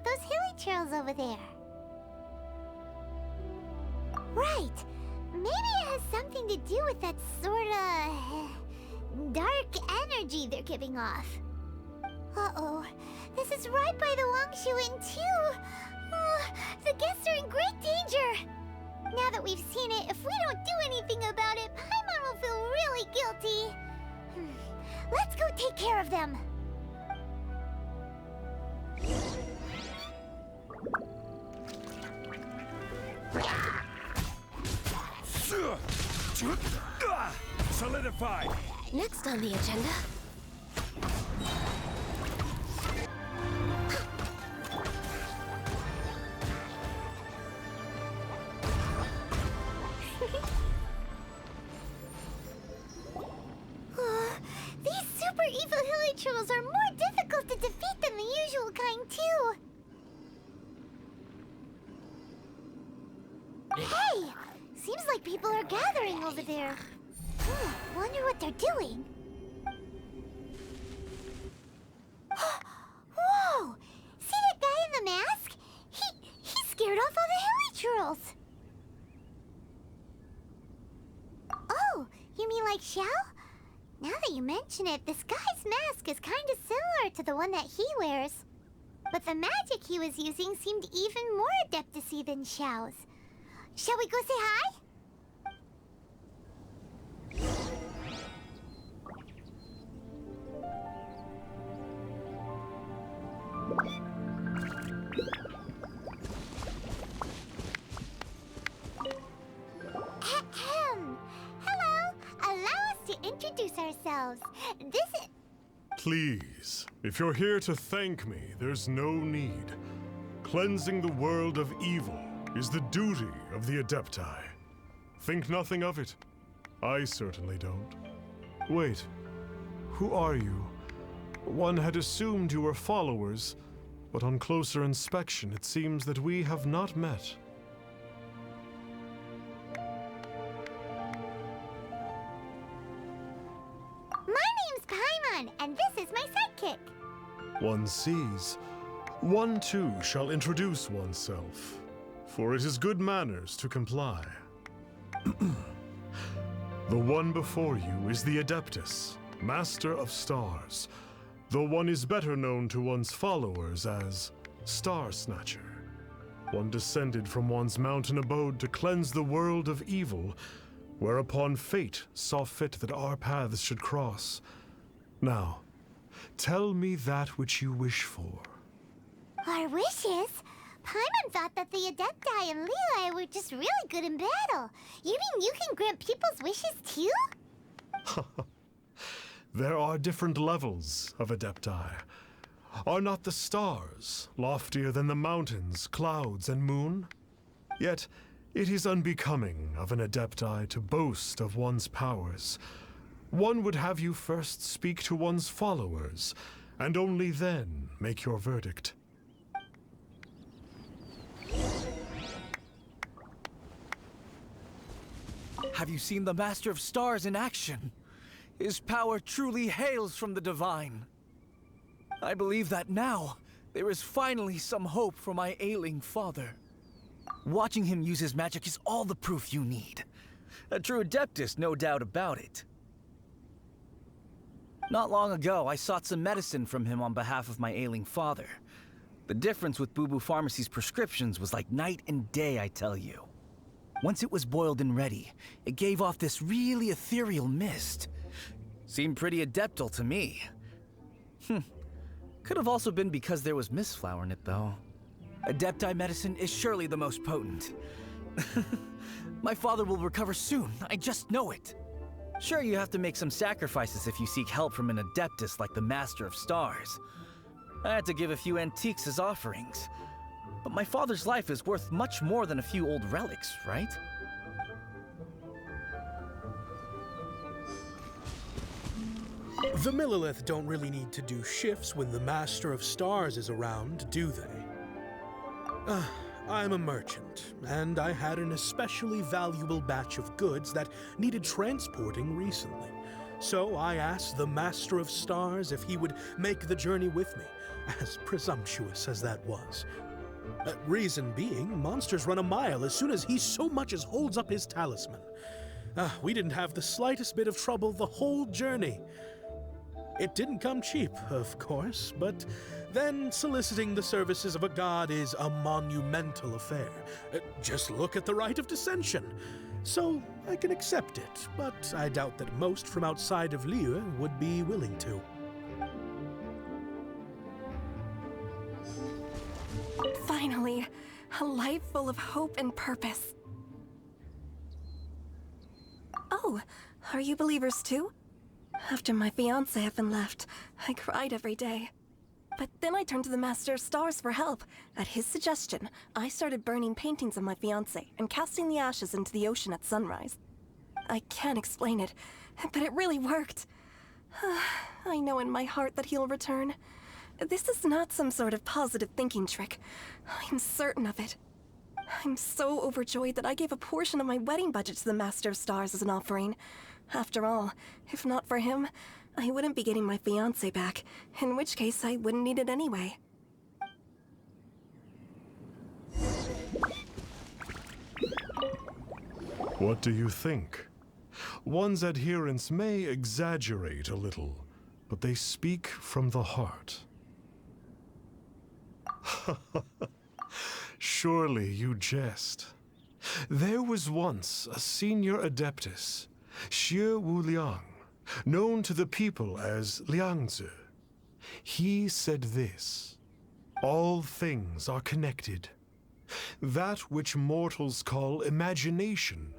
those hilly trails over there. Right. Maybe it has something to do with that sorta dark energy they're giving off. Uh-oh. This is right by the Wangshu Inn too. The guests are in great danger. Now that we've seen it, if we don't do anything about it, Paimon will feel really guilty. Let's go take care of them. Solidify! Next on the agenda. These super evil hilly trolls are more difficult to defeat than the usual kind, too. Hey! Seems like people are gathering over there. Wonder what they're doing. Whoa! See that guy in the mask? He scared off all the hilly trolls. Oh, you mean like Xiao? Now that you mention it, this guy's mask is kind of similar to the one that he wears. But the magic he was using seemed even more adeptus-y than Xiao's. Shall we go say hi? Ahem. Hello. Allow us to introduce ourselves. This is... Please, if you're here to thank me, there's no need. Cleansing the world of evil is the duty of the Adepti. Think nothing of it. I certainly don't. Wait, who are you? One had assumed you were followers, but on closer inspection it seems that we have not met. My name's Paimon, and this is my sidekick. One sees. One too shall introduce oneself, for it is good manners to comply. The one before you is the Adeptus, Master of Stars, though one is better known to one's followers as Star Snatcher. One descended from one's mountain abode to cleanse the world of evil, whereupon fate saw fit that our paths should cross. Now, tell me that which you wish for. Our wishes? Paimon thought that the Adepti and Leela were just really good in battle. You mean you can grant people's wishes too? There are different levels of Adepti. Are not the stars loftier than the mountains, clouds, and moon? Yet, it is unbecoming of an Adepti to boast of one's powers. One would have you first speak to one's followers, and only then make your verdict. Have you seen the Master of Stars in action? His power truly hails from the divine. I believe that now, there is finally some hope for my ailing father. Watching him use his magic is all the proof you need. A true Adeptus, no doubt about it. Not long ago, I sought some medicine from him on behalf of my ailing father. The difference with Boo Boo Pharmacy's prescriptions was like night and day, I tell you. Once it was boiled and ready, it gave off this really ethereal mist. Seemed pretty adeptal to me. Could have also been because there was mistflower in it, though. Adepti medicine is surely the most potent. My father will recover soon, I just know it. Sure, you have to make some sacrifices if you seek help from an Adeptus like the Master of Stars. I had to give a few antiques as offerings. But my father's life is worth much more than a few old relics, right? The Millilith don't really need to do shifts when the Master of Stars is around, do they? I'm a merchant, and I had an especially valuable batch of goods that needed transporting recently. So I asked the Master of Stars if he would make the journey with me, as presumptuous as that was. Reason being, monsters run a mile as soon as he so much as holds up his talisman. We didn't have the slightest bit of trouble the whole journey. It didn't come cheap, of course, but then soliciting the services of a god is a monumental affair. Just look at the Rite of Dissension. So I can accept it, but I doubt that most from outside of Liyue would be willing to. Finally, a life full of hope and purpose. Oh, are you believers too? After my fiancé had been left, I cried every day. But then I turned to the Master of Stars for help. At his suggestion, I started burning paintings of my fiancé and casting the ashes into the ocean at sunrise. I can't explain it, but it really worked. I know in my heart that he'll return. This is not some sort of positive thinking trick. I'm certain of it. I'm so overjoyed that I gave a portion of my wedding budget to the Master of Stars as an offering. After all, if not for him, I wouldn't be getting my fiancé back, in which case I wouldn't need it anyway. What do you think? One's adherents may exaggerate a little, but they speak from the heart. Surely you jest. There was once a senior adeptus, Xie Wuliang, known to the people as Liangzi. He said this: all things are connected. That which mortals call imagination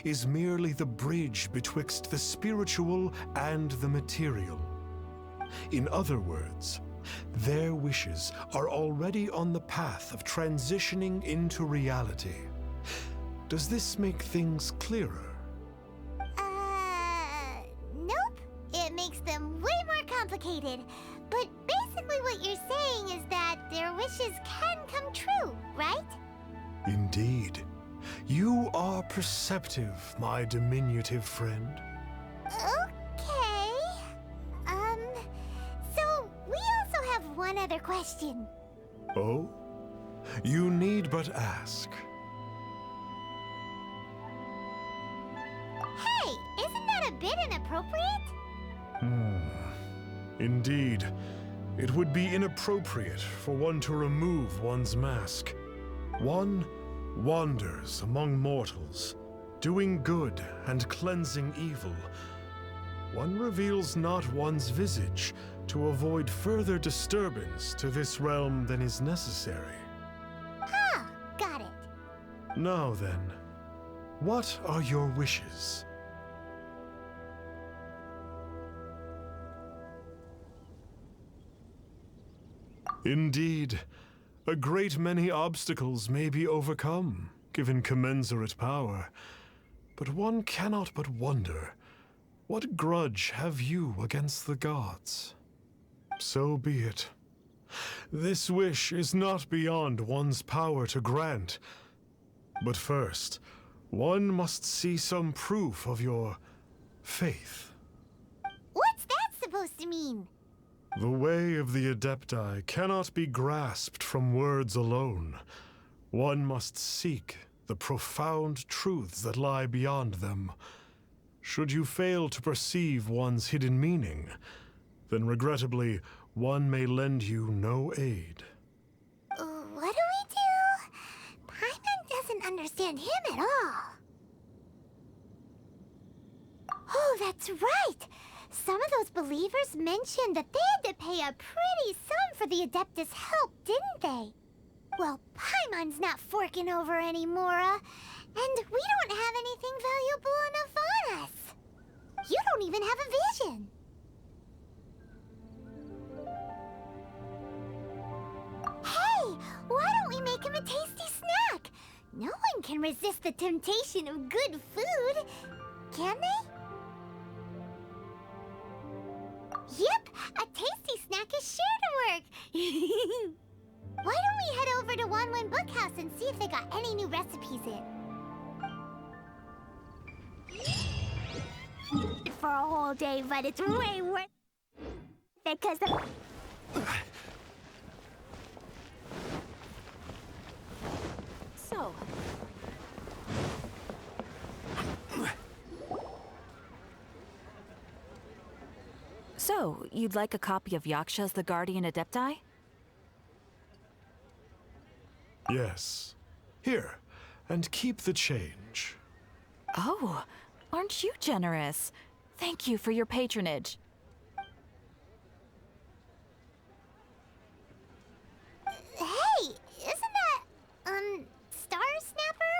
is merely the bridge betwixt the spiritual and the material. In other words, their wishes are already on the path of transitioning into reality. Does this make things clearer? Nope. It makes them way more complicated. But basically what you're saying is that their wishes can come true, right? Indeed. You are perceptive, my diminutive friend. Okay. So we also have one other question. Oh? You need but ask. Hey, isn't that a bit inappropriate? Indeed. It would be inappropriate for one to remove one's mask. One wanders among mortals, doing good and cleansing evil. One reveals not one's visage to avoid further disturbance to this realm than is necessary. Ah, got it. Now then, what are your wishes? Indeed, a great many obstacles may be overcome, given commensurate power. But one cannot but wonder, what grudge have you against the gods? So be it. This wish is not beyond one's power to grant. But first, one must see some proof of your faith. What's that supposed to mean? The way of the Adepti cannot be grasped from words alone. One must seek the profound truths that lie beyond them. Should you fail to perceive one's hidden meaning, then regrettably, one may lend you no aid. What do we do? Paimon doesn't understand him at all. Oh, that's right! Some of those believers mentioned that they had to pay a pretty sum for the Adeptus' help, didn't they? Well, Paimon's not forking over anymore, and we don't have anything valuable enough on us. You don't even have a vision. Hey, why don't we make him a tasty snack? No one can resist the temptation of good food, can they? Yep, a tasty snack is sure to work. Why don't we head over to Wanwen Bookhouse and see if they got any new recipes in? for a whole day, but it's way worth it because the... So, you'd like a copy of Yaksha's The Guardian Adepti? Yes. Here, and keep the change. Oh, aren't you generous? Thank you for your patronage. Hey, isn't that, Star Snapper?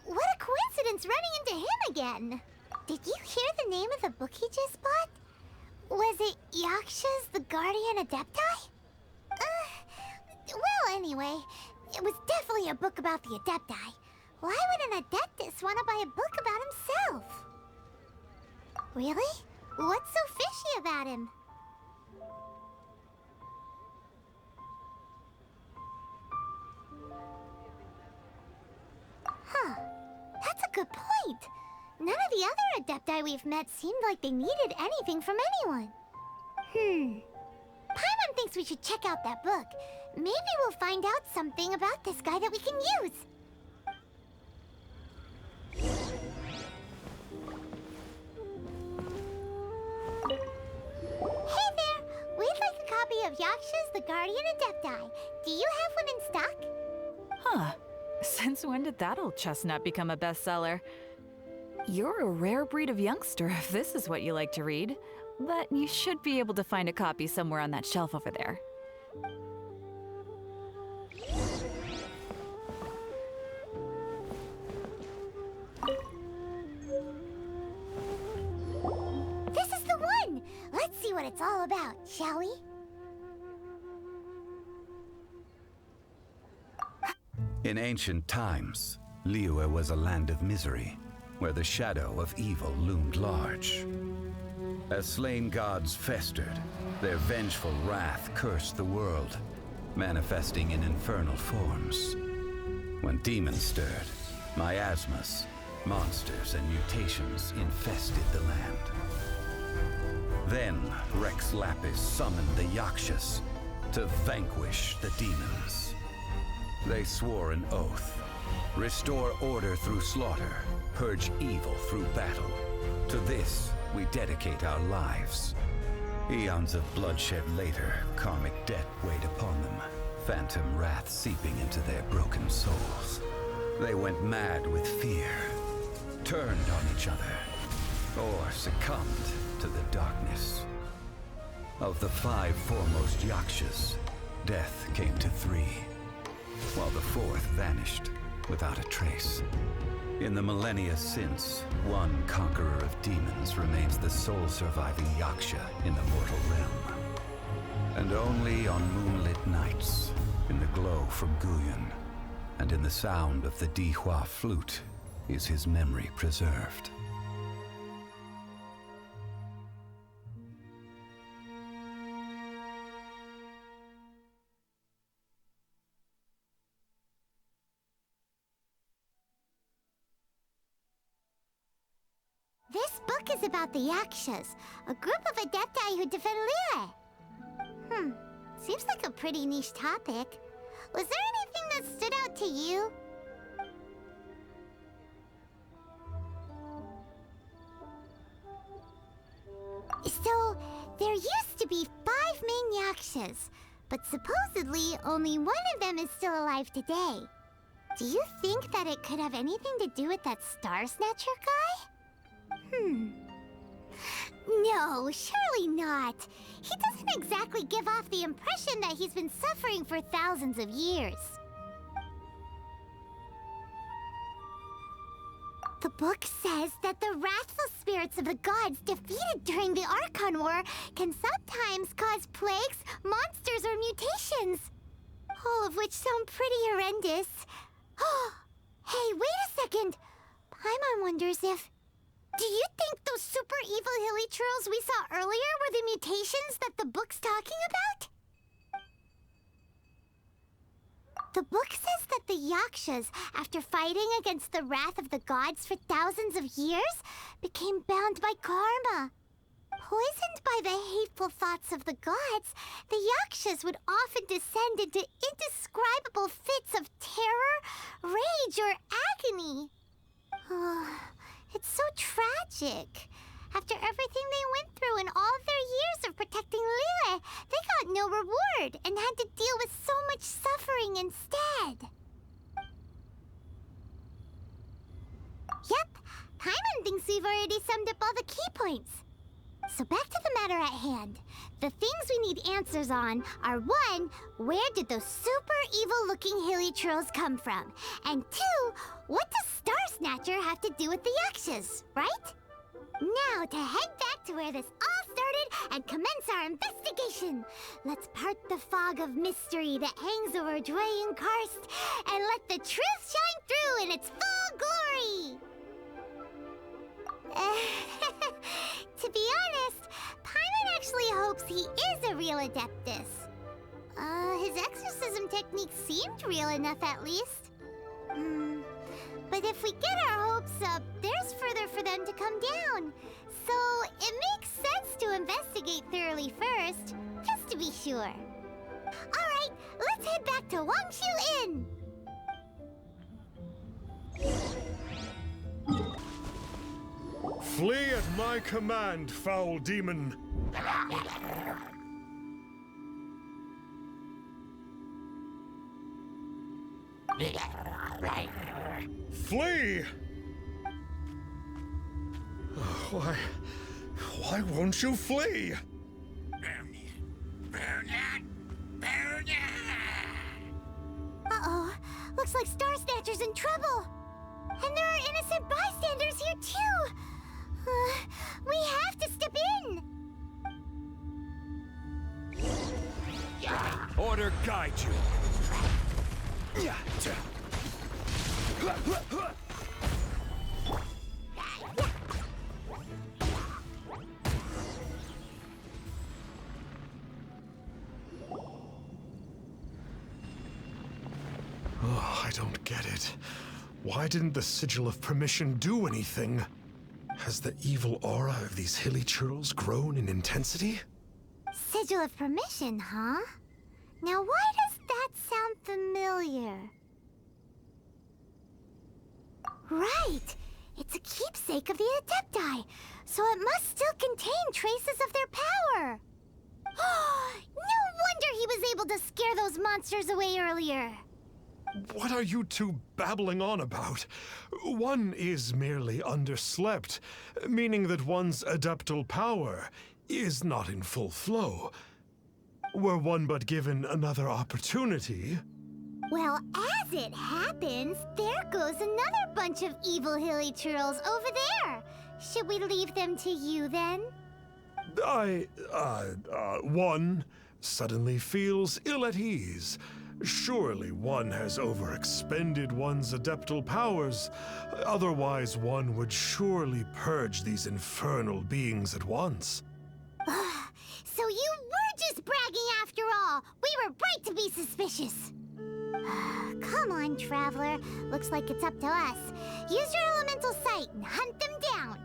What a coincidence running into him again. Did you hear the name of the book he just bought? Was it Yaksha's The Guardian Adepti? Well, anyway, it was definitely a book about the Adepti. Why would an Adeptus want to buy a book about himself? Really? What's so fishy about him? Huh. That's a good point. None of the other Adepti we've met seemed like they needed anything from anyone. Paimon thinks we should check out that book. Maybe we'll find out something about this guy that we can use. Hey there! We'd like a copy of Yaksha's The Guardian Adepti. Do you have one in stock? Huh. Since when did that old chestnut become a bestseller? You're a rare breed of youngster if this is what you like to read. But you should be able to find a copy somewhere on that shelf over there. This is the one! Let's see what it's all about, shall we? In ancient times, Liyue was a land of misery, where the shadow of evil loomed large. As slain gods festered, their vengeful wrath cursed the world, manifesting in infernal forms. When demons stirred, miasmas, monsters, and mutations infested the land. Then Rex Lapis summoned the Yakshas to vanquish the demons. They swore an oath: restore order through slaughter, purge evil through battle. To this, we dedicate our lives. Eons of bloodshed later, karmic debt weighed upon them, phantom wrath seeping into their broken souls. They went mad with fear, turned on each other, or succumbed to the darkness. Of the 5 foremost Yakshas, death came to 3, while the 4th vanished without a trace. In the millennia since, one conqueror of demons remains the sole surviving Yaksha in the mortal realm. And only on moonlit nights, in the glow from Guyon, and in the sound of the Dihua flute, is his memory preserved. This book is about the Yakshas, a group of Adepti who defend Liyue. Seems like a pretty niche topic. Was there anything that stood out to you? So, there used to be 5 main Yakshas, but supposedly only one of them is still alive today. Do you think that it could have anything to do with that Star Snatcher guy? No, surely not. He doesn't exactly give off the impression that he's been suffering for thousands of years. The book says that the wrathful spirits of the gods defeated during the Archon War can sometimes cause plagues, monsters, or mutations. All of which sound pretty horrendous. Hey, wait a second. Paimon wonders if... Do you think those super evil hilly churls we saw earlier were the mutations that the book's talking about? The book says that the Yakshas, after fighting against the wrath of the gods for thousands of years, became bound by karma. Poisoned by the hateful thoughts of the gods, the Yakshas would often descend into indescribable fits of terror, rage, or agony. It's so tragic. After everything they went through in all their years of protecting Liyue, they got no reward and had to deal with so much suffering instead. Yep, Paimon thinks we've already summed up all the key points. So back to the matter at hand. The things we need answers on are 1, where did those super evil-looking hilly churls come from? And 2, what does Star Snatcher have to do with the Yakshas, right? Now to head back to where this all started and commence our investigation. Let's part the fog of mystery that hangs over Dwayne Karst and let the truth shine through in its full glory. To be honest, Paimon actually hopes he is a real Adeptus. His exorcism technique seemed real enough at least. But if we get our hopes up, there's further for them to come down. So it makes sense to investigate thoroughly first, just to be sure. Alright, let's head back to Wangshu Inn! Flee at my command, foul demon! Flee! Why won't you flee? Uh-oh, looks like Star Snatcher's in trouble. And there are innocent bystanders here too. We have to step in. Order guide you. Oh, I don't get it. Why didn't the Sigil of Permission do anything? Has the evil aura of these hilly churls grown in intensity? Sigil of Permission, huh? Now why does that sound familiar? Right! It's a keepsake of the Adepti, so it must still contain traces of their power! No wonder he was able to scare those monsters away earlier! What are you two babbling on about? One is merely underslept, meaning that one's adeptal power is not in full flow. Were one but given another opportunity... Well, as it happens, there goes another bunch of evil hilly churls over there. Should we leave them to you then? One suddenly feels ill at ease. Surely one has overexpended one's adeptal powers. Otherwise, one would surely purge these infernal beings at once. So you were just bragging after all! We were right to be suspicious! Come on, Traveler. Looks like it's up to us. Use your elemental sight and hunt them down!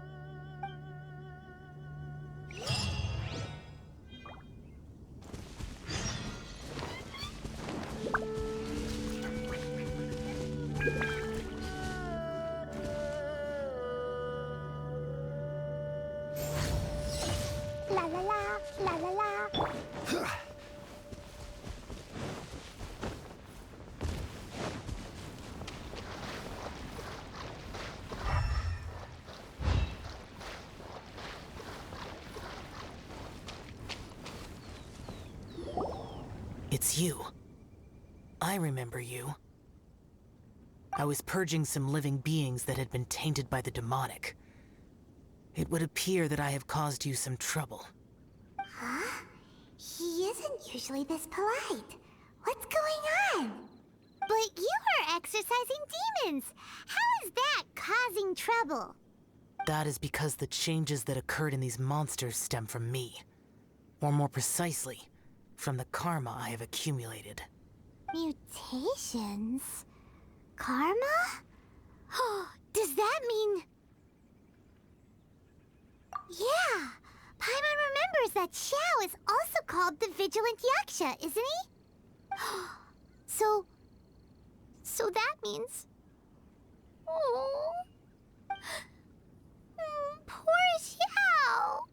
La la la, la la la. It's you. I remember you. I was purging some living beings that had been tainted by the demonic. It would appear that I have caused you some trouble. Huh? He isn't usually this polite. What's going on? But you are exorcising demons! How is that causing trouble? That is because the changes that occurred in these monsters stem from me. Or more precisely, from the karma I have accumulated. Mutations? Karma? Does that mean... Yeah! Paimon remembers that Xiao is also called the Vigilant Yaksha, isn't he? So that means... Oh... Poor Xiao!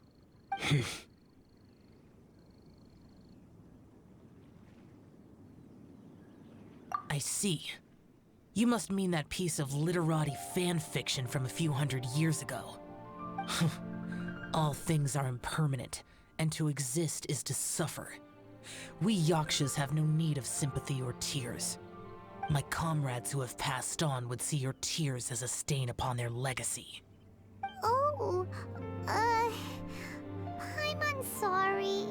I see. You must mean that piece of literati fan fiction from a few hundred years ago. All things are impermanent, and to exist is to suffer. We Yakshas have no need of sympathy or tears. My comrades who have passed on would see your tears as a stain upon their legacy. Oh, I'm sorry.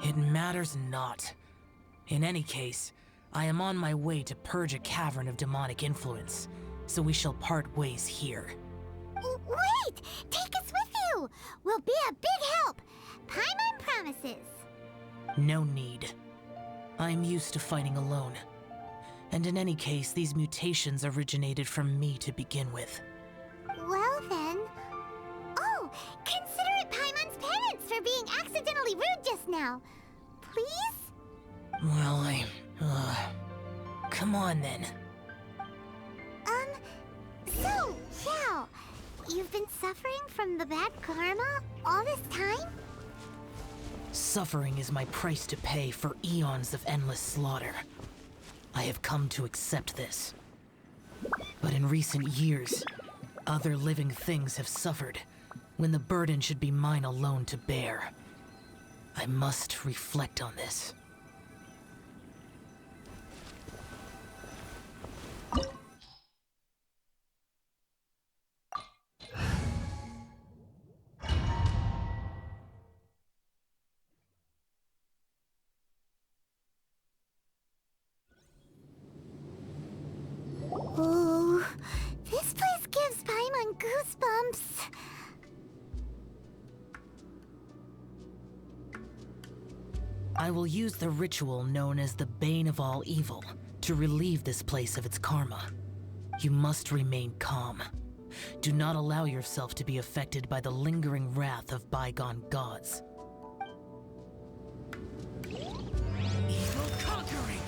It matters not. In any case, I am on my way to purge a cavern of demonic influence, so we shall part ways here. Wait! Take us with you! We'll be a big help! Paimon promises. No need. I am used to fighting alone. And in any case, these mutations originated from me to begin with. Well then... Oh! Consider it Paimon's penance for being accidentally rude just now. Please? Well, come on then. So, Xiao, you've been suffering from the bad karma all this time? Suffering is my price to pay for eons of endless slaughter. I have come to accept this. But in recent years, other living things have suffered, when the burden should be mine alone to bear. I must reflect on this. Ooh, this place gives Paimon goosebumps. I will use the ritual known as the Bane of All Evil to relieve this place of its karma. You must remain calm. Do not allow yourself to be affected by the lingering wrath of bygone gods. Evil conquering!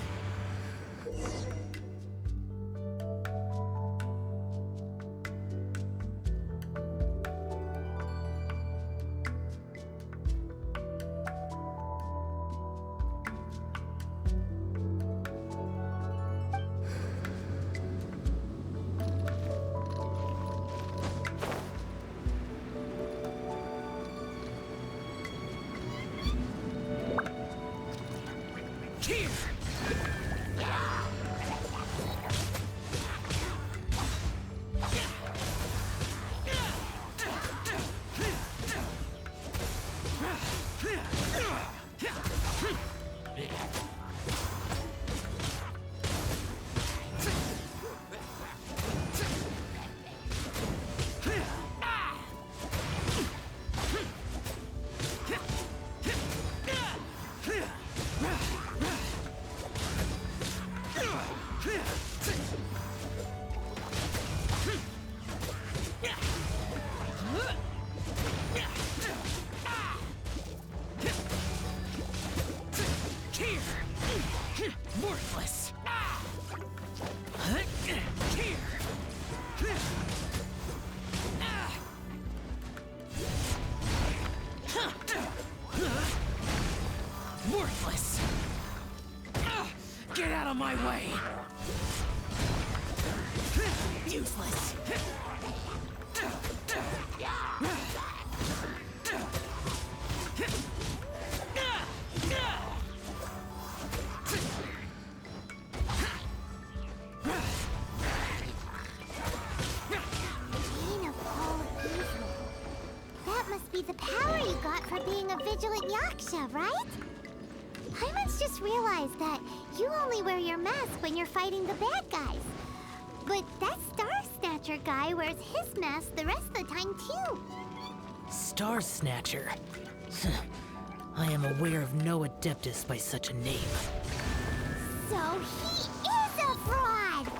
Worthless! Worthless! Get out of my way! Useless! The power you got for being a vigilant Yaksha, right? Paimon's just realized that you only wear your mask when you're fighting the bad guys. But that Star Snatcher guy wears his mask the rest of the time, too. Star Snatcher? I am aware of no Adeptus by such a name. So he is a fraud!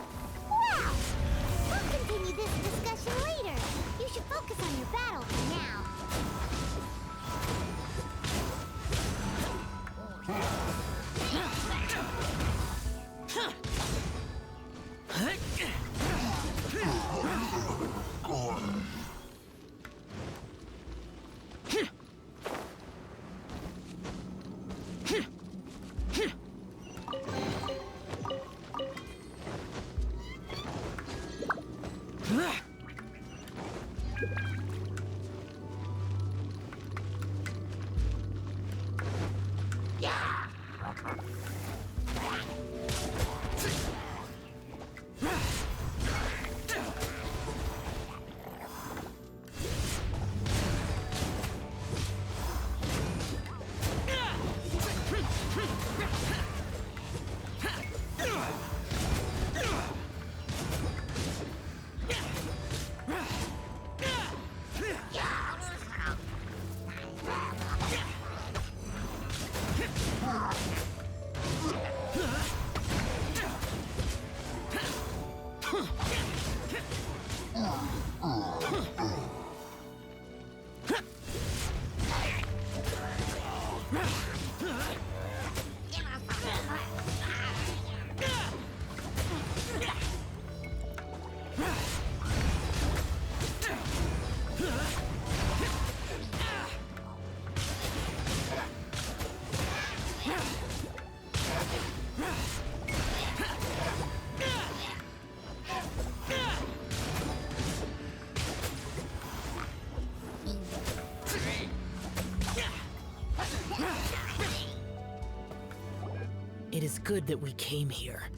It is good that we came here.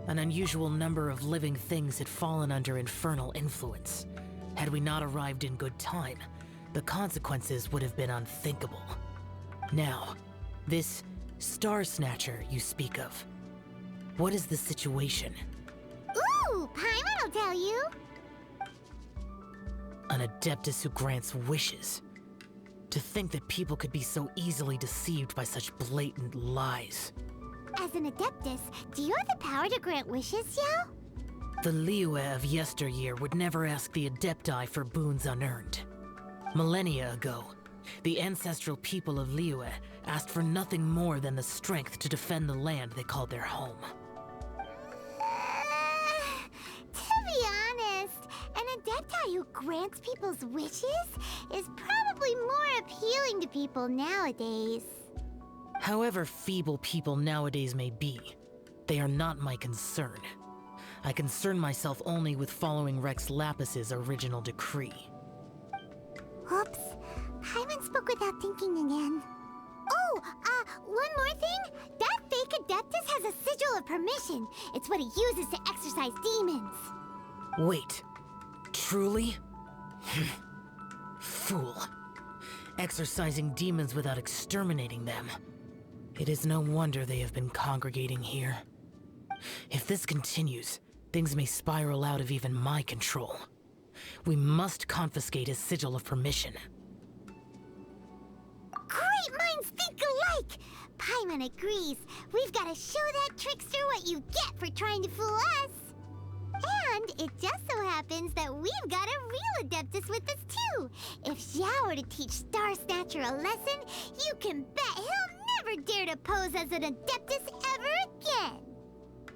An unusual number of living things had fallen under infernal influence. Had we not arrived in good time, the consequences would have been unthinkable. Now, this Star Snatcher you speak of, what is the situation? Ooh, Paimon will tell you. An Adeptus who grants wishes. To think that people could be so easily deceived by such blatant lies. As an Adeptus, do you have the power to grant wishes, Yao? The Liyue of yesteryear would never ask the Adepti for boons unearned. Millennia ago, the ancestral people of Liyue asked for nothing more than the strength to defend the land they called their home. To be honest, an Adepti who grants people's wishes is probably more appealing to people nowadays. However feeble people nowadays may be, they are not my concern. I concern myself only with following Rex Lapis's original decree. Oops, Paimon spoke without thinking again. Oh, one more thing. That fake Adeptus has a sigil of permission. It's what he uses to exorcise demons. Wait, truly? Fool. Exorcising demons without exterminating them. It is no wonder they have been congregating here. If this continues, things may spiral out of even my control. We must confiscate his sigil of permission. Great minds think alike! Paimon agrees. We've got to show that trickster what you get for trying to fool us. And it just so happens that we've got a real Adeptus with us too. If Xiao were to teach Star Snatcher a lesson, you can bet he'll never dare to pose as an Adeptus ever again.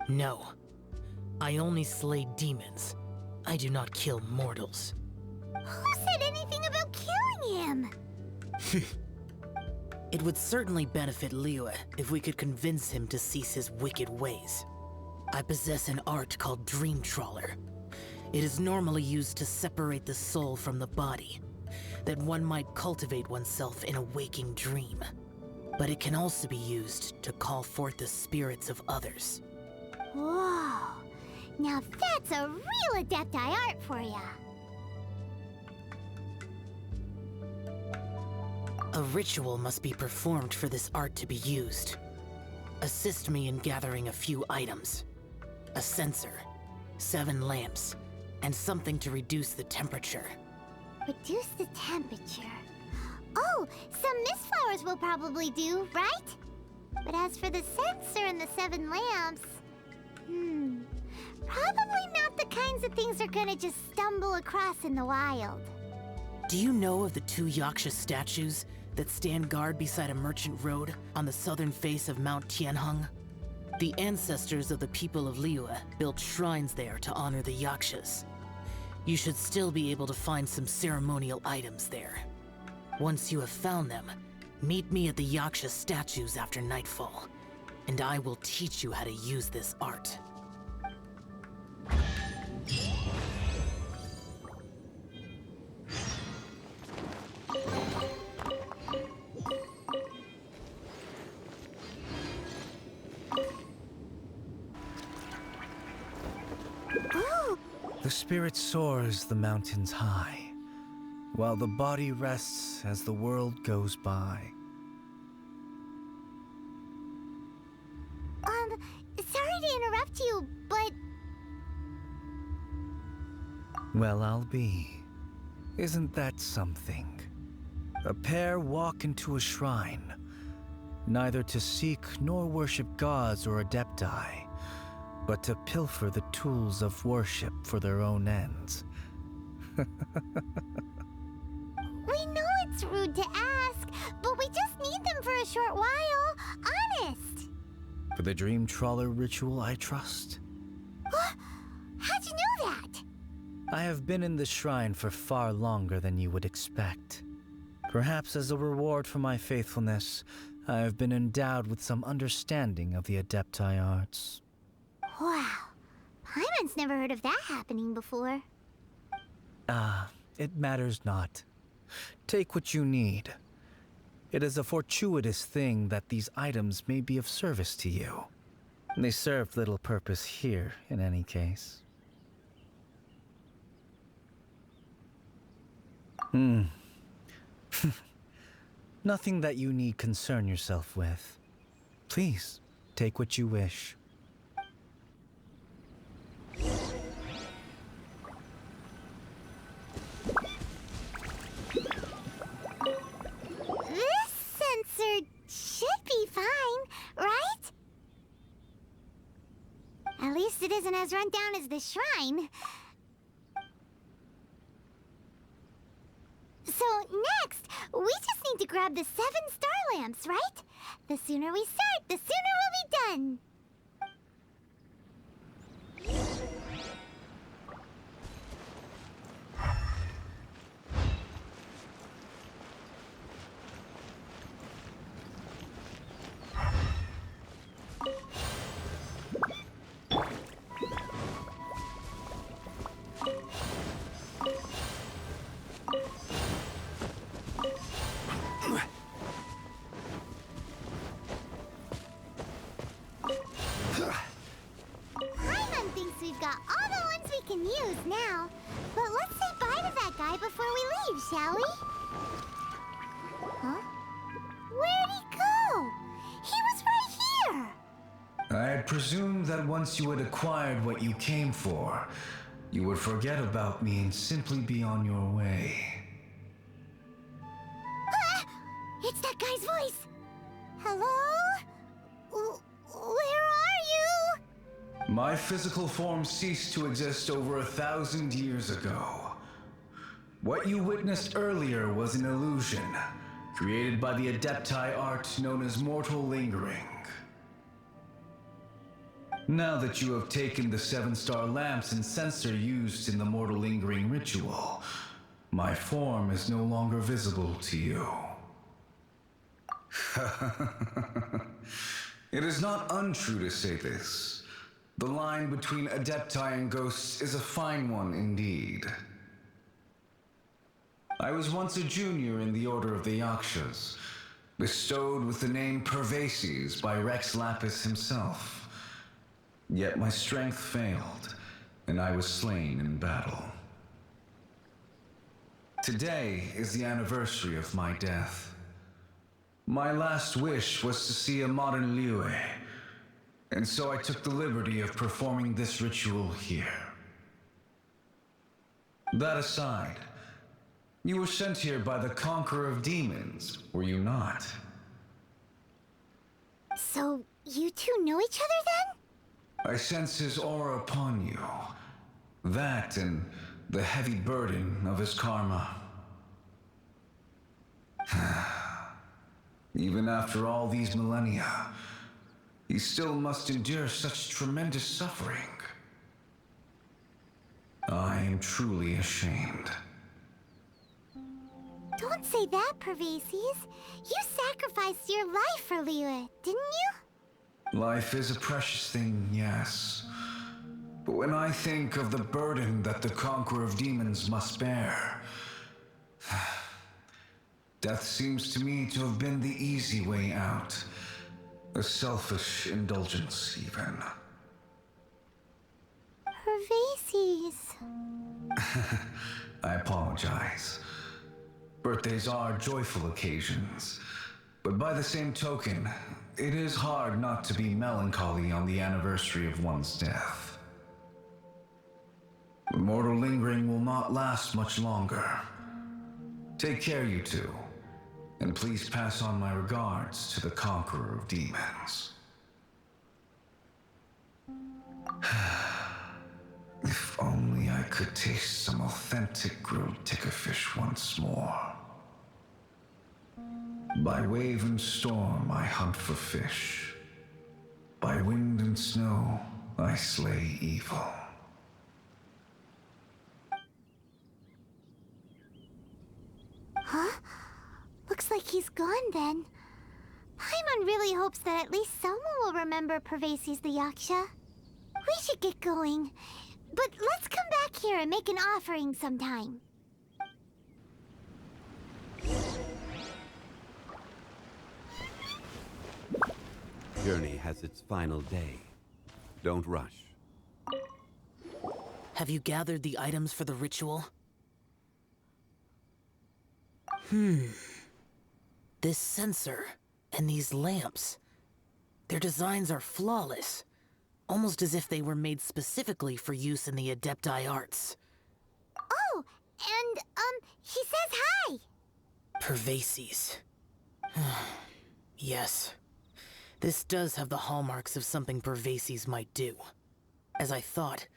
No. I only slay demons. I do not kill mortals. Who said anything about killing him? It would certainly benefit Liyue if we could convince him to cease his wicked ways. I possess an art called Dream Trawler. It is normally used to separate the soul from the body, that one might cultivate oneself in a waking dream. But it can also be used to call forth the spirits of others. Whoa. Now that's a real Adepti art for ya. A ritual must be performed for this art to be used. Assist me in gathering a few items. A censer, 7 lamps, and something to reduce the temperature. Reduce the temperature. Oh, some mist flowers will probably do, right? But as for the censer and the 7 lamps... probably not the kinds of things they're gonna just stumble across in the wild. Do you know of the 2 Yaksha statues that stand guard beside a merchant road on the southern face of Mount Tianheng? The ancestors of the people of Liyue built shrines there to honor the Yakshas. You should still be able to find some ceremonial items there. Once you have found them, meet me at the Yaksha statues after nightfall, and I will teach you how to use this art. The spirit soars the mountains high, while the body rests as the world goes by. Sorry to interrupt you, but... Well, I'll be. Isn't that something? A pair walk into a shrine, neither to seek nor worship gods or adepti, but to pilfer the tools of worship for their own ends. We know it's rude to ask, but we just need them for a short while. Honest. For the Dream Trawler ritual, I trust. How'd you know that? I have been in the shrine for far longer than you would expect. Perhaps as a reward for my faithfulness, I have been endowed with some understanding of the Adepti arts. Wow. Paimon's never heard of that happening before. It matters not. Take what you need. It is a fortuitous thing that these items may be of service to you. They served little purpose here, in any case. Nothing that you need concern yourself with. Please, take what you wish. This sensor should be fine, right? At least it isn't as run down as the shrine. So next, we just need to grab the 7 star lamps, right? The sooner we start, the sooner we'll be done. Paimon thinks we've got all the ones we can use now. But let's say bye to that guy before we leave, shall we? Huh? Where'd he go? He was right here! I had presumed that once you had acquired what you came for, you would forget about me and simply be on your way. Ah! It's that guy's voice! Hello? Where are you? My physical form ceased to exist over 1,000 years ago. What you witnessed earlier was an illusion, created by the Adepti art known as mortal lingering. Now that you have taken the 7-star lamps and sensor used in the mortal lingering ritual, my form is no longer visible to you. It is not untrue to say this. The line between Adepti and ghosts is a fine one indeed. I was once a junior in the Order of the Yakshas, bestowed with the name Pervases by Rex Lapis himself. Yet my strength failed, and I was slain in battle. Today is the anniversary of my death. My last wish was to see a modern Liyue, and so I took the liberty of performing this ritual here. That aside, you were sent here by the Conqueror of Demons, were you not? So, you two know each other then? I sense his aura upon you. That and the heavy burden of his karma. Even after all these millennia, he still must endure such tremendous suffering. I am truly ashamed. Don't say that, Pervases. You sacrificed your life for Liyue, didn't you? Life is a precious thing, yes. But when I think of the burden that the Conqueror of Demons must bear, death seems to me to have been the easy way out. A selfish indulgence, even. Pervases. I apologize. Birthdays are joyful occasions, but by the same token, it is hard not to be melancholy on the anniversary of one's death. The mortal lingering will not last much longer. Take care, you two, and please pass on my regards to the Conqueror of Demons. If only I could taste some authentic grilled tickerfish once more. By wave and storm I hunt for fish. By wind and snow I slay evil. Huh? Looks like he's gone then. Paimon really hopes that at least someone will remember Pervases the Yaksha. We should get going. But let's come back here and make an offering sometime. Journey has its final day. Don't rush. Have you gathered the items for the ritual? This sensor and these lamps. Their designs are flawless. Almost as if they were made specifically for use in the Adepti arts. Oh, and, he says hi! Pervases. Yes. This does have the hallmarks of something Pervases might do. As I thought,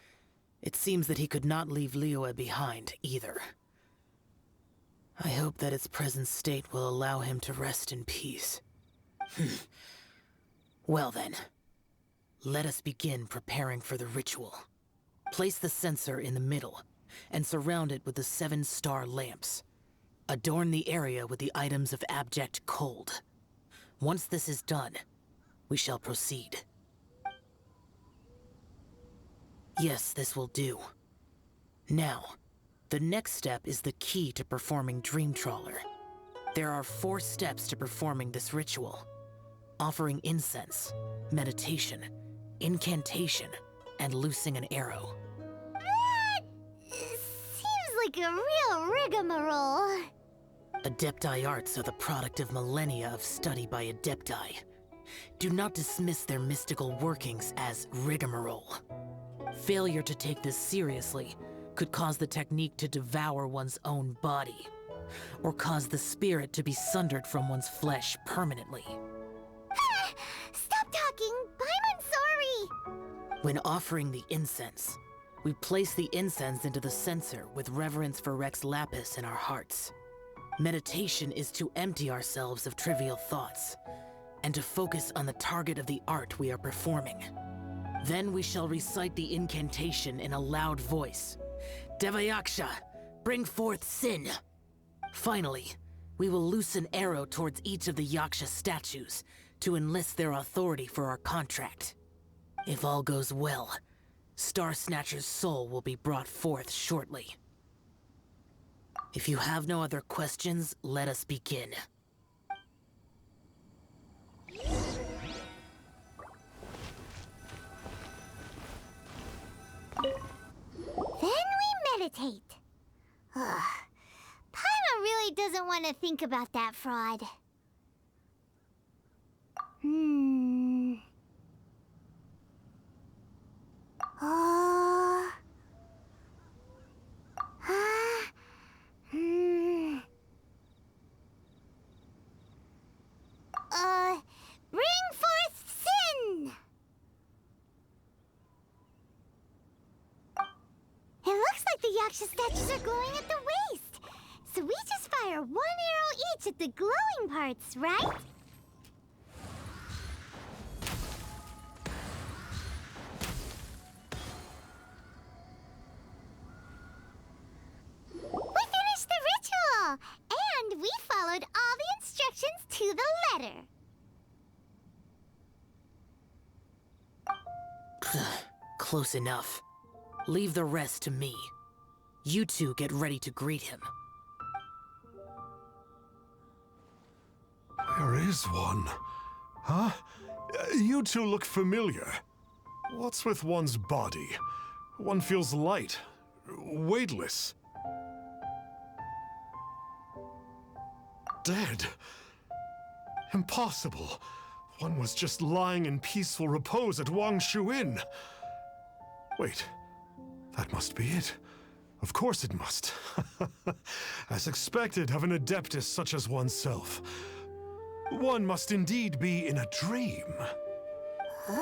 it seems that he could not leave Liyue behind, either. I hope that its present state will allow him to rest in peace. Well then, let us begin preparing for the ritual. Place the sensor in the middle, and surround it with the 7-star lamps. Adorn the area with the items of abject cold. Once this is done, we shall proceed. Yes, this will do. Now, the next step is the key to performing Dream Trawler. There are 4 steps to performing this ritual. Offering incense, meditation, incantation, and loosing an arrow. That seems like a real rigmarole. Adepti arts are the product of millennia of study by Adepti. Do not dismiss their mystical workings as rigmarole. Failure to take this seriously could cause the technique to devour one's own body, or cause the spirit to be sundered from one's flesh permanently. Stop talking! I'm sorry! When offering the incense, we place the incense into the censer with reverence for Rex Lapis in our hearts. Meditation is to empty ourselves of trivial thoughts, and to focus on the target of the art we are performing. Then we shall recite the incantation in a loud voice. Devayaksha, bring forth sin! Finally, we will loose an arrow towards each of the Yaksha statues to enlist their authority for our contract. If all goes well, Star Snatcher's soul will be brought forth shortly. If you have no other questions, let us begin. Then we meditate. Ugh. Paimon really doesn't want to think about that fraud. Oh. Bring forth sin! It looks like the Yaksha statues are glowing at the waist. So we just fire 1 arrow each at the glowing parts, right? We finished the ritual! And we followed all the instructions to the letter. Close enough. Leave the rest to me. You two get ready to greet him. There is one. Huh? You two look familiar. What's with one's body? One feels light, weightless. Dead. Impossible. One was just lying in peaceful repose at Wangshu Inn. Wait, that must be it. Of course it must. As expected of an adeptus such as oneself. One must indeed be in a dream. There's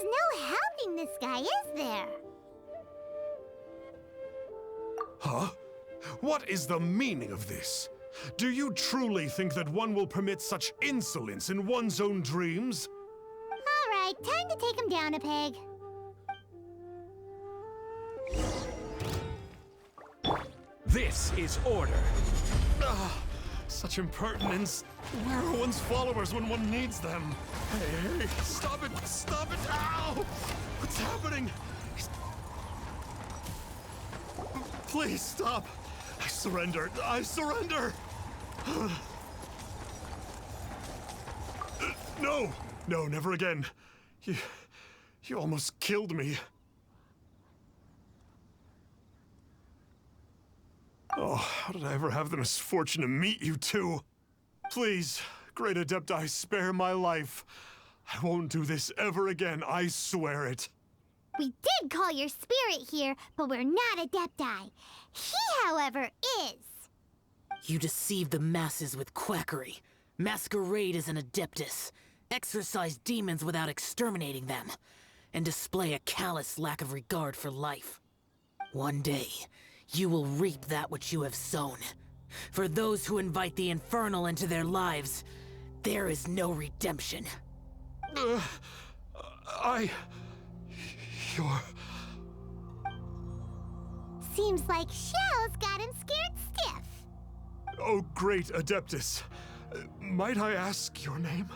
no helping this guy, is there? Huh? What is the meaning of this? Do you truly think that one will permit such insolence in one's own dreams? All right, time to take him down a peg. This is order. Such impertinence. Where are one's followers when one needs them? Hey, stop it! Stop it! Ow! What's happening? Please stop! I surrender! I surrender! No! No, never again. You almost killed me. Oh, how did I ever have the misfortune to meet you two? Please, Great Adepti, spare my life. I won't do this ever again, I swear it. We did call your spirit here, but we're not Adepti. He, however, is. You deceive the masses with quackery. Masquerade as an Adeptus. Exorcise demons without exterminating them. And display a callous lack of regard for life. One day, you will reap that which you have sown. For those who invite the infernal into their lives, there is no redemption. You're... Seems like Shell's got him scared stiff. Oh, great Adeptus. Might I ask your name?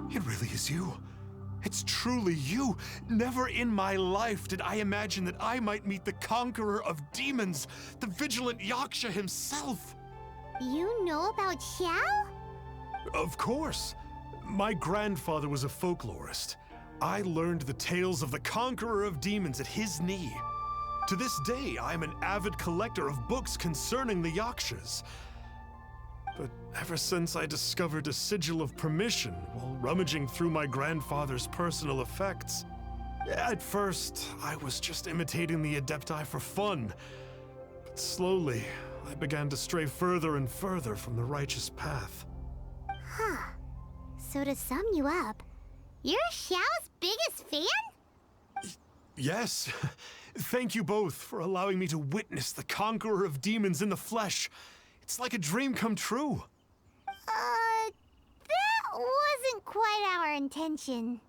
It really is you. It's truly you. Never in my life did I imagine that I might meet the conqueror of demons, the vigilant Yaksha himself. You know about Shell? Of course. My grandfather was a folklorist. I learned the tales of the conqueror of demons at his knee. To this day, I am an avid collector of books concerning the Yakshas. But ever since I discovered a sigil of permission while rummaging through my grandfather's personal effects, at first, I was just imitating the Adepti for fun. But slowly, I began to stray further and further from the righteous path. Huh. So to sum you up, you're Shell's biggest fan? Yes. Thank you both for allowing me to witness the conqueror of demons in the flesh. It's like a dream come true. That wasn't quite our intention.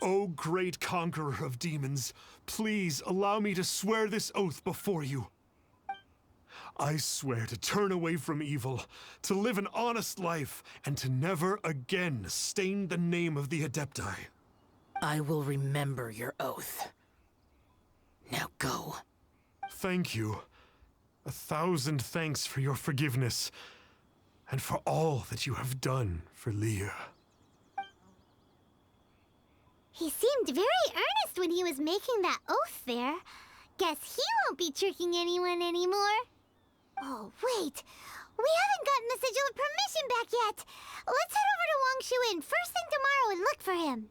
Oh, great conqueror of demons, please allow me to swear this oath before you. I swear to turn away from evil, to live an honest life, and to never again stain the name of the Adepti. I will remember your oath. Now go. Thank you. 1,000 thanks for your forgiveness, and for all that you have done for Leah. He seemed very earnest when he was making that oath there. Guess he won't be tricking anyone anymore. Oh, wait. We haven't gotten the sigil of permission back yet. Let's head over to Wangshu first thing tomorrow and look for him.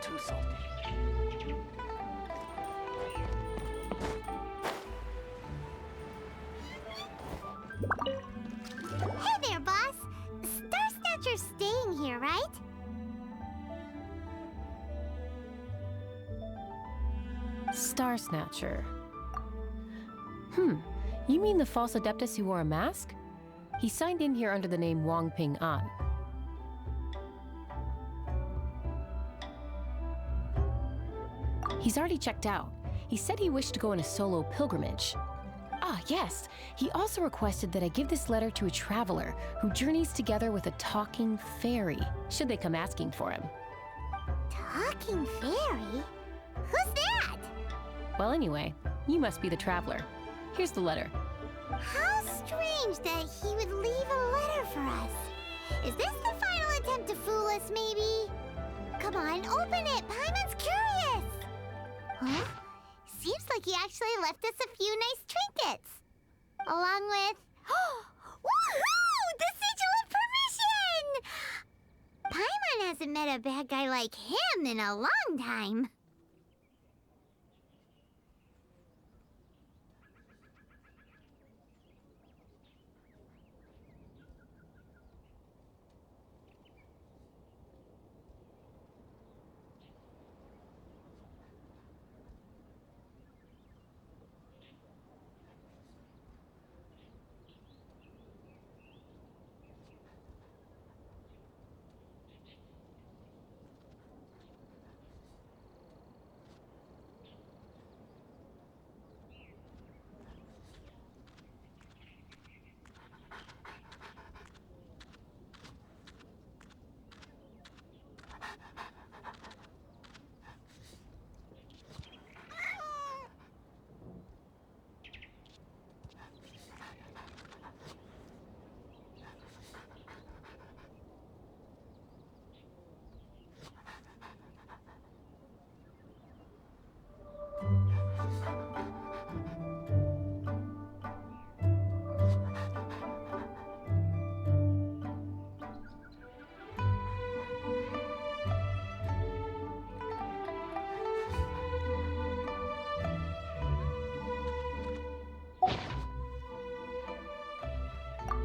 Too salty. Hey there, boss. Star Snatcher's staying here, right? Star Snatcher. You mean the false Adeptus who wore a mask? He signed in here under the name Wang Ping An. He's already checked out. He said he wished to go on a solo pilgrimage. Ah, yes. He also requested that I give this letter to a traveler who journeys together with a talking fairy, should they come asking for him. Talking fairy? Who's that? Well, anyway, you must be the traveler. Here's the letter. How strange that he would leave a letter for us. Is this the final attempt to fool us, maybe? Come on, open it! Paimon's curious! Huh? Seems like he actually left us a few nice trinkets. Along with... Woohoo! The sigil of permission! Paimon hasn't met a bad guy like him in a long time.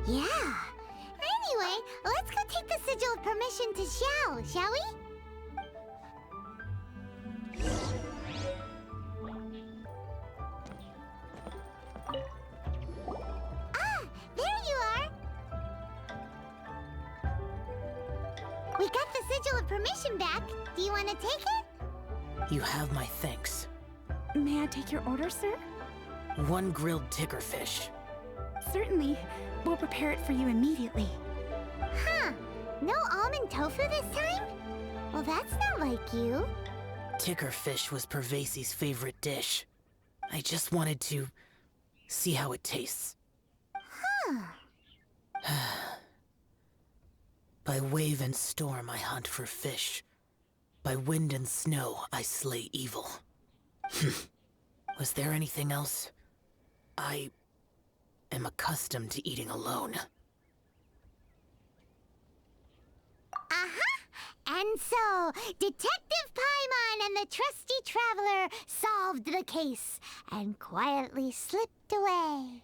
Yeah. Anyway, let's go take the sigil of permission to Xiao, shall we? Ah, there you are. We got the sigil of permission back. Do you want to take it? You have my thanks. May I take your order, sir? 1 grilled tickerfish. Certainly. We'll prepare it for you immediately. Huh. No almond tofu this time? Well, that's not like you. Tickerfish was Pervasi's favorite dish. I just wanted to see how it tastes. Huh. By wave and storm I hunt for fish. By wind and snow I slay evil. Was there anything else? I am accustomed to eating alone. And so, Detective Paimon and the trusty traveler solved the case and quietly slipped away.